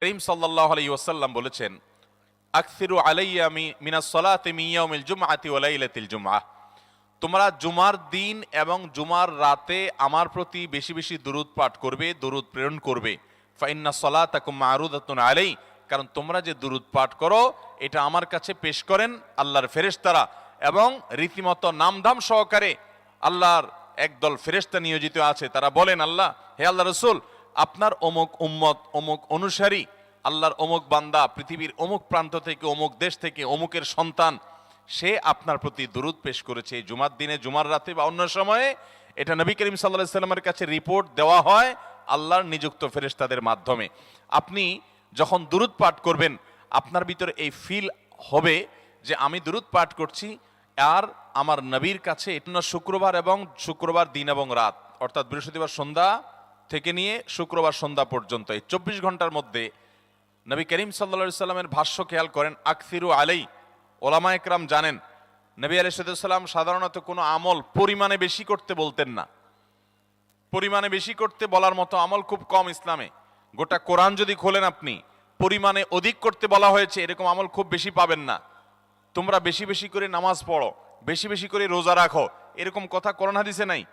করিম সাল্লাল্লাহু আলাইহি ওয়াসাল্লাম বলেছেন, আকসিরু আলাইয়া মিনাস সালাতি মিন ইয়াউমিল জুমআতি ওয়া লাইলাতিল জুমআহ, তোমরা জুমার দিন এবং জুমার রাতে আমার প্রতি বেশি বেশি দুরূদ পাঠ করবে, দুরূদ প্রেরণ করবে। ফা ইন্না সালাতাকুম মা'রুদাতুন আলাই, কারণ তোমরা যে দুরূদ পাঠ করো এটা আমার কাছে পেশ করেন আল্লাহর ফেরেশতারা, এবং রীতিমতো নামধাম সহকারে আল্লাহর একদল ফেরেশতা নিয়োজিত আছে। তারা বলেন, আল্লাহ, হে আল্লাহ রাসূল, আপনার অমুক উম্মত, অমুক অনুসারী, আল্লাহর অমুক বান্দা পৃথিবীর অমুক প্রান্ত থেকে, অমুক দেশ থেকে, অমুকের সন্তান, সে আপনার প্রতি দুরূদ পেশ করেছে এই জুমার দিনে, জুমার রাতে বা অন্য সময়ে। এটা নবী করিম সাল্লাল্লাহু আলাইহি সাল্লামের কাছে রিপোর্ট দেওয়া হয় আল্লাহর নিযুক্ত ফেরেশতাদের মাধ্যমে। আপনি যখন দুরূদ পাঠ করবেন, আপনার ভিতরে এই ফিল হবে যে আমি দুরূদ পাঠ করছি, আর আমার নবীর কাছে এটা শুক্রবার এবং শুক্রবার দিন এবং রাত, অর্থাৎ বৃহস্পতিবার সন্ধ্যা থেকে নিয়ে শুক্রবার সন্ধ্যা পর্যন্ত এই 24 ঘন্টার মধ্যে নবী করিম সাল্লাল্লাহু আলাইহি সাল্লামের ভাষ্য খেয়াল করেন, আকসিরু আলাই। ওলামা একরাম জানেন, নবী আলাইহিস সালাম সাধারণত কোনো আমল পরিমাণে বেশি করতে বলতেন না। পরিমাণে বেশি করতে বলার মতো আমল খুব কম ইসলামে। গোটা কোরআন যদি খোলেন আপনি, পরিমাণে অধিক করতে বলা হয়েছে এরকম আমল খুব বেশি পাবেন না। তোমরা বেশি বেশি করে নামাজ পড়ো, বেশি বেশি করে রোজা রাখো, এরকম কথা কোরআন হাদিসে নাই।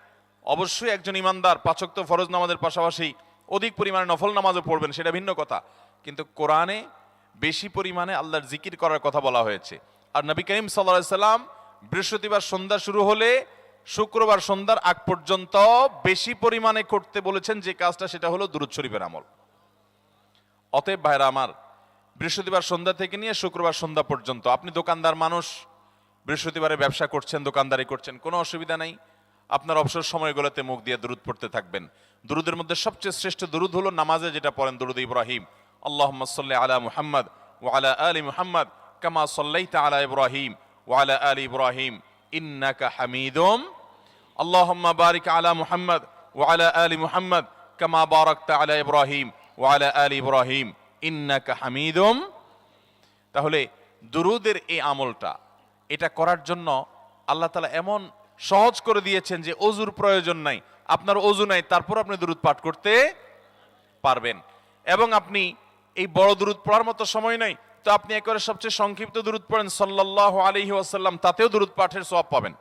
অবশ্যই একজন ইমানদার 5 ওয়াক্ত ফরজ নামাজের পাশাপাশি অধিক পরিমাণে নফল নামাজও পড়বেন, সেটা ভিন্ন কথা, কিন্তু কোরআনে বেশি পরিমাণে আল্লাহর জিকির করার কথা বলা হয়েছে। আর নবী করিম সাল্লাল্লাহু আলাইহি সাল্লাম বৃহস্পতিবার সন্ধ্যা শুরু হলে শুক্রবার সন্ধ্যার আগ পর্যন্ত বেশি পরিমাণে করতে বলেছেন যে কাজটা, সেটা হলো দুরূদ শরীফের আমল। অতএব ভাইরা আমার, বৃহস্পতিবার সন্ধ্যা থেকে নিয়ে শুক্রবার সন্ধ্যা পর্যন্ত আপনি দোকানদার মানুষ, বৃহস্পতিবারে ব্যবসা করছেন, দোকানদারি করছেন, কোনো অসুবিধা নাই। আপনার অবসর সময়গুলোতে মুখ দিয়ে দুরূদ পড়তে থাকবেন। দুরূদের মধ্যে সবচেয়ে শ্রেষ্ঠ দুরূদ হলো নামাজে যেটা পড়েন, দুরূদ ইব্রাহিম, আল্লাহুম্মা সাল্লি আলা মুহাম্মদ ওয়া আলা আলি মুহাম্মদ কামা সাল্লাইতা আলা ইব্রাহিম ওয়া আলা আলি ইব্রাহিম ইন্নাকা হামিদুম, আল্লাহুম্মা বারিক আলা মুহাম্মদ ওয়া আলা আলি মুহাম্মদ কামা বারাকতা আলা ইব্রাহিম ওয়া আলা আলি ইব্রাহিম ইন্নাকা হামিদুম। তাহলে দুরূদের এই আমলটা, এটা করার জন্য আল্লাহ তাআলা এমন সহজ করে দিয়েছেন যে ওযুর প্রয়োজন নাই। আপনার ওযু নাই, তারপর আপনি দুরূদ পাঠ করতে পারবেন। এবং আপনি এই বড় দুরূদ পড়ার মতো সময় নাই, তো আপনি একেবারে সবচেয়ে সংক্ষিপ্ত দুরূদ পড়েন সাল্লাল্লাহু আলাইহি ওয়াসাল্লাম, তাতেও দুরূদ পাঠের সওয়াব পাবেন।